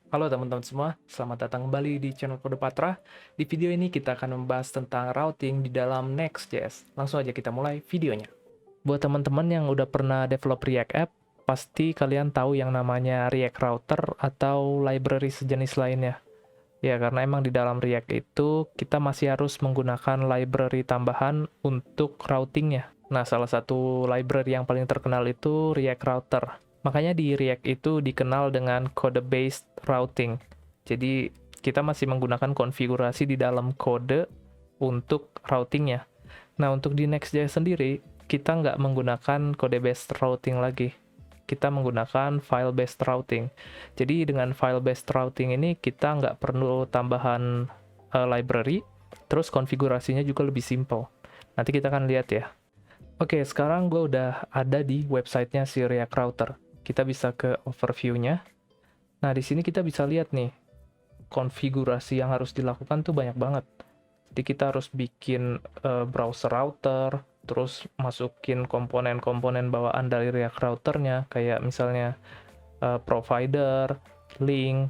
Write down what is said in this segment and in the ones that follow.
Halo teman-teman semua, selamat datang kembali di channel Kode Patra. Di video ini kita akan membahas tentang routing di dalam Next.js. Langsung aja kita mulai videonya. Buat teman-teman yang udah pernah develop React App, pasti kalian tahu yang namanya React Router atau library sejenis lainnya. Ya, karena emang di dalam React itu kita masih harus menggunakan library tambahan untuk routingnya. Nah, salah satu library yang paling terkenal itu React Router. Makanya di React itu dikenal dengan code-based routing. Jadi, kita masih menggunakan konfigurasi di dalam kode untuk routingnya. Nah, untuk di Next.js sendiri, kita nggak menggunakan code-based routing lagi. Kita menggunakan file-based routing. Jadi, dengan file-based routing ini, kita nggak perlu tambahan library, terus konfigurasinya juga lebih simple. Nanti kita akan lihat ya. Oke, sekarang gue udah ada di websitenya si React Router. Kita bisa ke overview-nya. Nah, di sini kita bisa lihat nih, konfigurasi yang harus dilakukan tuh banyak banget. Jadi kita harus bikin browser router, terus masukin komponen-komponen bawaan dari React Router-nya, kayak misalnya provider, link,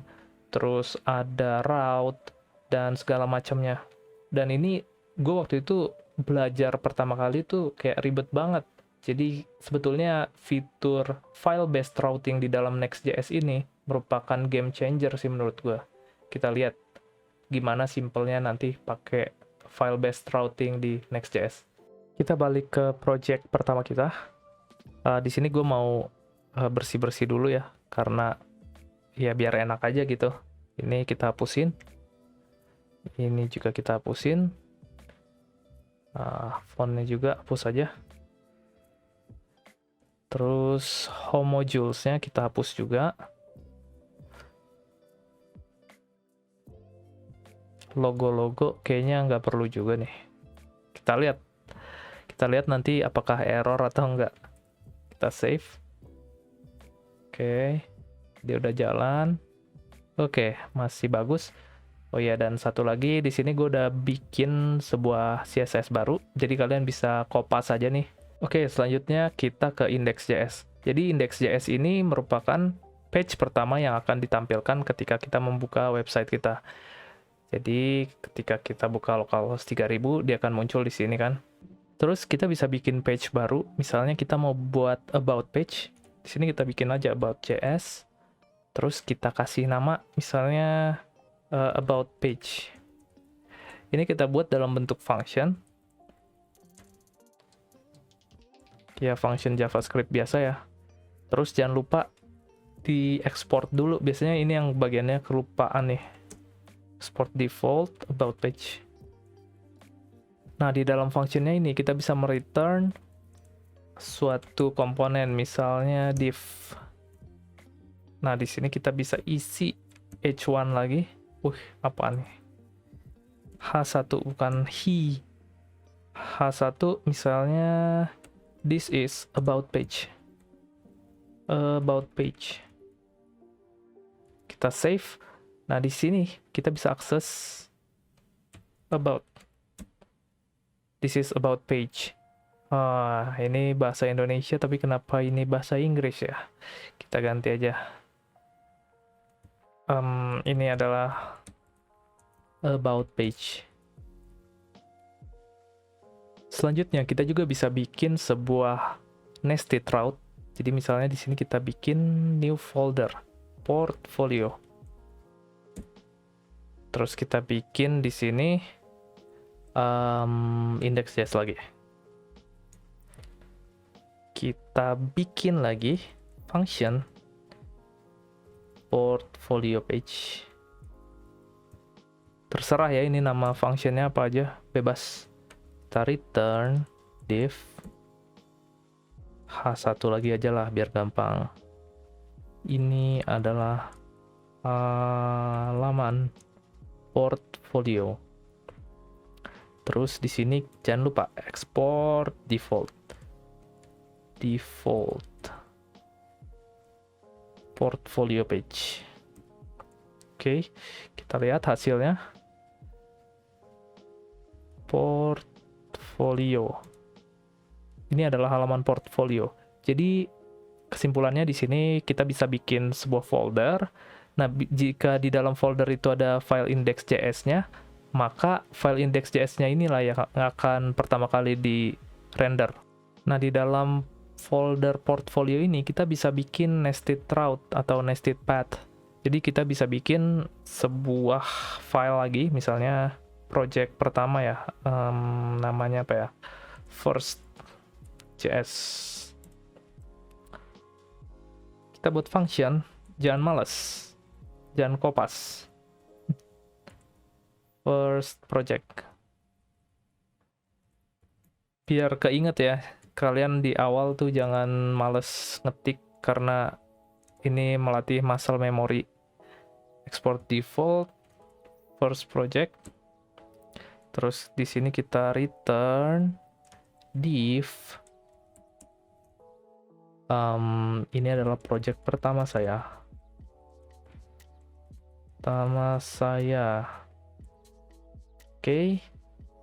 terus ada route, dan segala macamnya. Dan ini gue waktu itu belajar pertama kali tuh kayak ribet banget. Jadi sebetulnya fitur file-based routing di dalam Next.js ini merupakan game changer sih menurut gue. Kita lihat gimana simpelnya nanti pakai file-based routing di Next.js. Kita balik ke project pertama kita. Di sini gue mau bersih-bersih dulu ya, karena ya biar enak aja gitu. Ini kita hapusin. Ini juga kita hapusin. Fontnya juga hapus aja. Terus homodules-nya kita hapus juga. Logo-logo kayaknya nggak perlu juga nih. Kita lihat nanti apakah error atau enggak. Kita save. Oke, dia udah jalan. Oke, masih bagus. Oh ya, dan satu lagi di sini gue udah bikin sebuah CSS baru, jadi kalian bisa kopas aja nih. Oke, selanjutnya kita ke index.js. Jadi index.js ini merupakan page pertama yang akan ditampilkan ketika kita membuka website kita. Jadi ketika kita buka localhost 3000, dia akan muncul di sini kan. Terus kita bisa bikin page baru, misalnya kita mau buat about page. Di sini kita bikin aja about.js. Terus kita kasih nama, misalnya about page. Ini kita buat dalam bentuk function. Ya, function JavaScript biasa ya. Terus jangan lupa di export dulu. Biasanya ini yang bagiannya kelupaan nih. Export default about page. Nah, di dalam functionnya ini kita bisa mereturn suatu komponen, misalnya div. Nah, di sini kita bisa isi h1 lagi. Apa nih? H1 bukan he. H1 misalnya this is about page. About page. Kita save. Nah, di sini kita bisa akses about. This is about page. Ini bahasa Indonesia, tapi kenapa ini bahasa Inggris ya? Kita ganti aja. Ini adalah about page. Selanjutnya kita juga bisa bikin sebuah nested route. Jadi misalnya di sini kita bikin new folder, portfolio. Terus kita bikin di sini index.js lagi. Kita bikin lagi function portfolio page. Terserah ya ini nama functionnya apa aja, bebas. Kita return div h1 lagi aja lah biar gampang. Ini adalah halaman portfolio. Terus di sini jangan lupa export default portfolio page. Oke, kita lihat hasilnya. Portfolio. Ini adalah halaman portfolio. Jadi kesimpulannya di sini kita bisa bikin sebuah folder Nah, jika di dalam folder itu ada file index.js-nya, maka file index.js-nya inilah yang akan pertama kali di render. Nah, di dalam folder portfolio ini kita bisa bikin nested route atau nested path. Jadi kita bisa bikin sebuah file lagi, misalnya project pertama ya, namanya apa ya, first.js. Kita buat function, jangan males, jangan kopas. First project. Biar keinget ya, kalian di awal tuh jangan males ngetik karena ini melatih muscle memory. Export default, first project. Terus di sini kita return div. Ini adalah project pertama saya. Oke,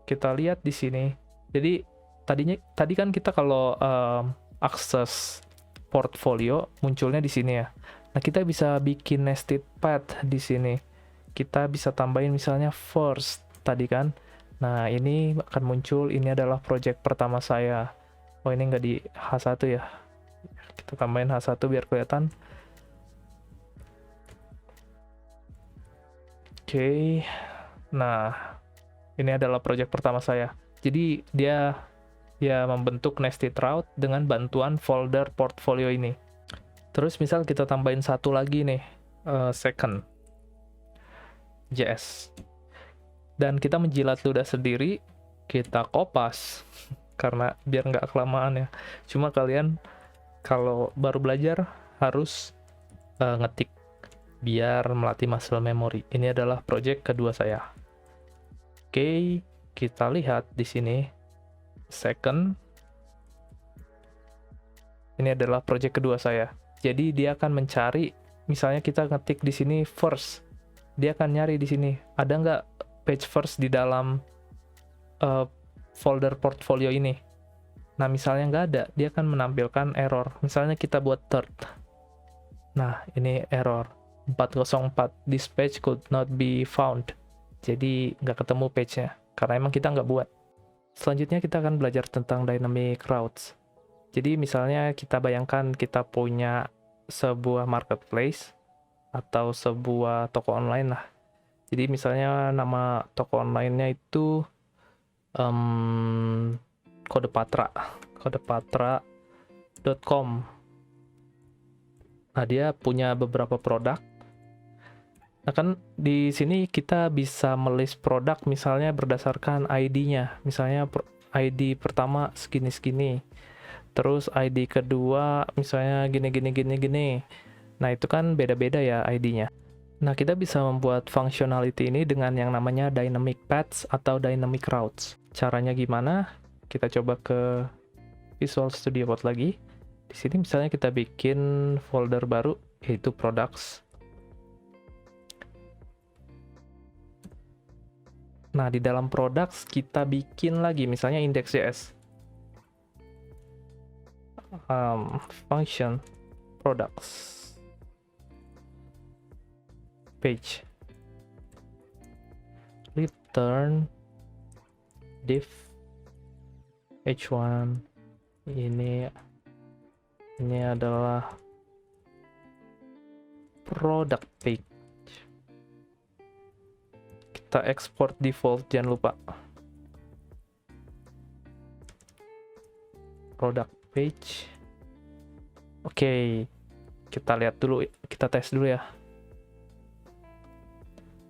kita lihat di sini. Jadi tadi kan kita kalau akses portfolio munculnya di sini ya. Nah, kita bisa bikin nested path di sini. Kita bisa tambahin misalnya first tadi kan. Nah, ini akan muncul, ini adalah project pertama saya. Oh, ini nggak di H1 ya. Kita tambahin H1 biar kelihatan. Oke. Nah, ini adalah project pertama saya. Jadi dia membentuk nested route dengan bantuan folder portfolio ini. Terus misal kita tambahin satu lagi nih, second JS. Dan kita menjilat ludah sendiri, kita kopas karena biar nggak kelamaan ya. Cuma kalian kalau baru belajar harus ngetik biar melatih muscle memory. Ini adalah project kedua saya. Oke, kita lihat di sini second. Ini adalah project kedua saya. Jadi dia akan mencari, misalnya kita ngetik di sini first, dia akan nyari di sini ada nggak page first di dalam folder portfolio ini. Nah, misalnya nggak ada, dia akan menampilkan error. Misalnya kita buat third. Nah, ini error 404, this page could not be found. Jadi nggak ketemu page-nya karena emang kita nggak buat. Selanjutnya kita akan belajar tentang dynamic routes. Jadi misalnya kita bayangkan kita punya sebuah marketplace atau sebuah toko online lah. Jadi misalnya nama toko online-nya itu kodepatra.com. Nah, dia punya beberapa produk. Nah, kan di sini kita bisa melist produk misalnya berdasarkan ID-nya. Misalnya ID pertama segini-segini. Terus ID kedua misalnya gini. Nah, itu kan beda-beda ya ID-nya. Nah, kita bisa membuat functionality ini dengan yang namanya dynamic paths atau dynamic routes. Caranya gimana? Kita coba ke Visual Studio Code lagi. Di sini misalnya kita bikin folder baru yaitu products. Nah, di dalam products kita bikin lagi misalnya index.js. Function products page return div h1. Ini adalah product page. Kita export default, jangan lupa. Product page. Oke, kita lihat dulu, kita tes dulu ya.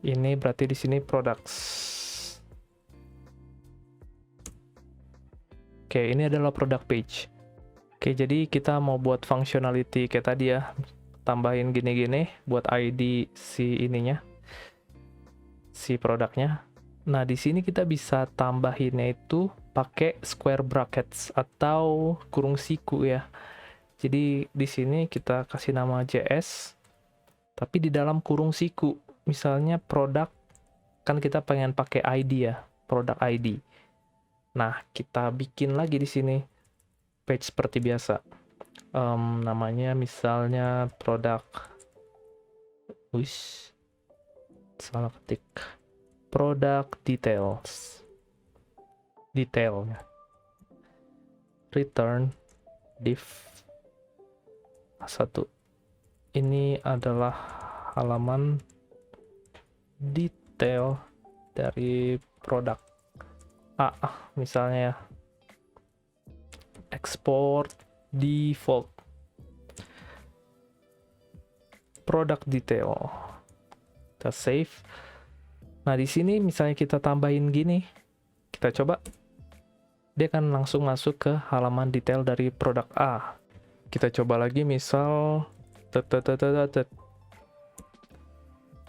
Ini berarti di sini products. Oke, ini adalah product page. Oke, jadi kita mau buat functionality kayak tadi ya. Tambahin gini-gini buat ID si ininya. Si produknya. Nah, di sini kita bisa tambahinnya itu pakai square brackets atau kurung siku ya. Jadi di sini kita kasih nama JS, tapi di dalam kurung siku. Misalnya produk, kan kita pengen pakai ID ya, produk ID. Nah, kita bikin lagi di sini page seperti biasa. Namanya misalnya produk Wish, salah ketik. Product details. Detailnya. Return div 1. Ini adalah halaman detail dari produk A misalnya ya. Export default product detail. Kita save. Nah, di sini misalnya kita tambahin gini, kita coba, dia akan langsung masuk ke halaman detail dari produk A. Kita coba lagi, misal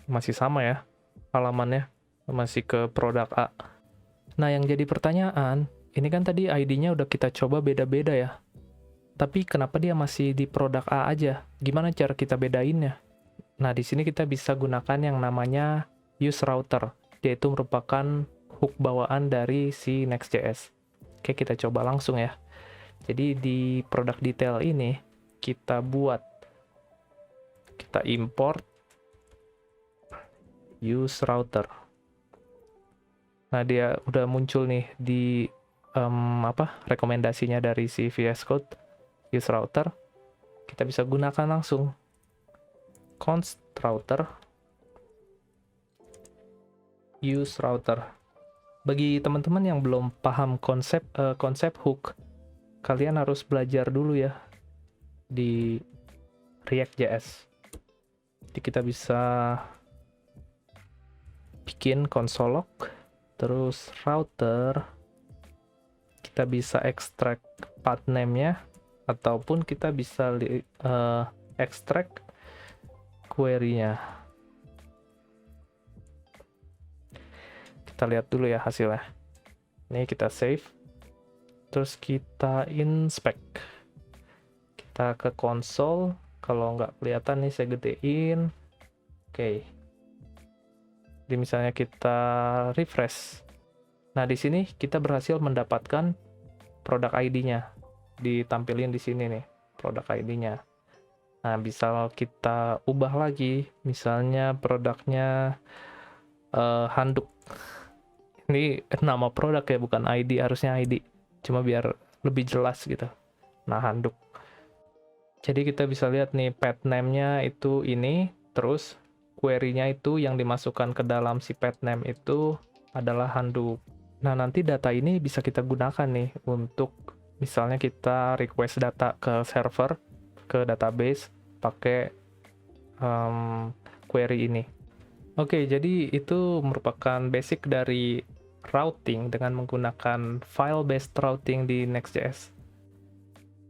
masih sama ya halamannya, masih ke produk A. Nah, yang jadi pertanyaan, ini kan tadi ID-nya udah kita coba beda-beda ya, tapi kenapa dia masih di produk A aja? Gimana cara kita bedainnya? Nah, di sini kita bisa gunakan yang namanya use router, yaitu merupakan hook bawaan dari si Next.js. Oke, kita coba langsung ya. Jadi di product detail ini kita import use router. Nah, dia udah muncul nih di rekomendasinya dari si VS Code use router. Kita bisa gunakan langsung const router use router. Bagi teman-teman yang belum paham konsep hook, kalian harus belajar dulu ya di React.js. Jadi kita bisa bikin console log, terus router, kita bisa extract path name-nya, ataupun kita bisa extract query-nya. Kita lihat dulu ya hasilnya. Ini kita save, terus kita inspect. Kita ke console, kalau nggak kelihatan nih saya gedein. Oke. Jadi misalnya kita refresh. Nah, di sini kita berhasil mendapatkan produk ID-nya. Ditampilin di sini nih, produk ID-nya. Nah, bisa kita ubah lagi, misalnya produknya handuk. Ini nama produk ya, bukan ID, harusnya ID. Cuma biar lebih jelas gitu. Nah, handuk. Jadi kita bisa lihat nih, path name-nya itu ini, terus query-nya itu yang dimasukkan ke dalam si path name itu adalah handuk. Nah, nanti data ini bisa kita gunakan nih untuk misalnya kita request data ke server, ke database, pakai query ini. Oke, jadi itu merupakan basic dari routing dengan menggunakan file-based routing di Next.js.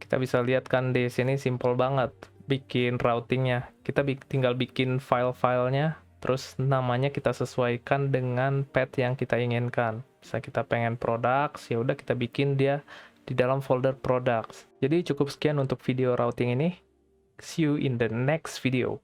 Kita bisa lihat kan di sini simple banget bikin routingnya. Kita tinggal bikin file-filenya, terus namanya kita sesuaikan dengan path yang kita inginkan. Bisa kita pengen products, ya udah kita bikin dia di dalam folder products. Jadi cukup sekian untuk video routing ini. See you in the next video.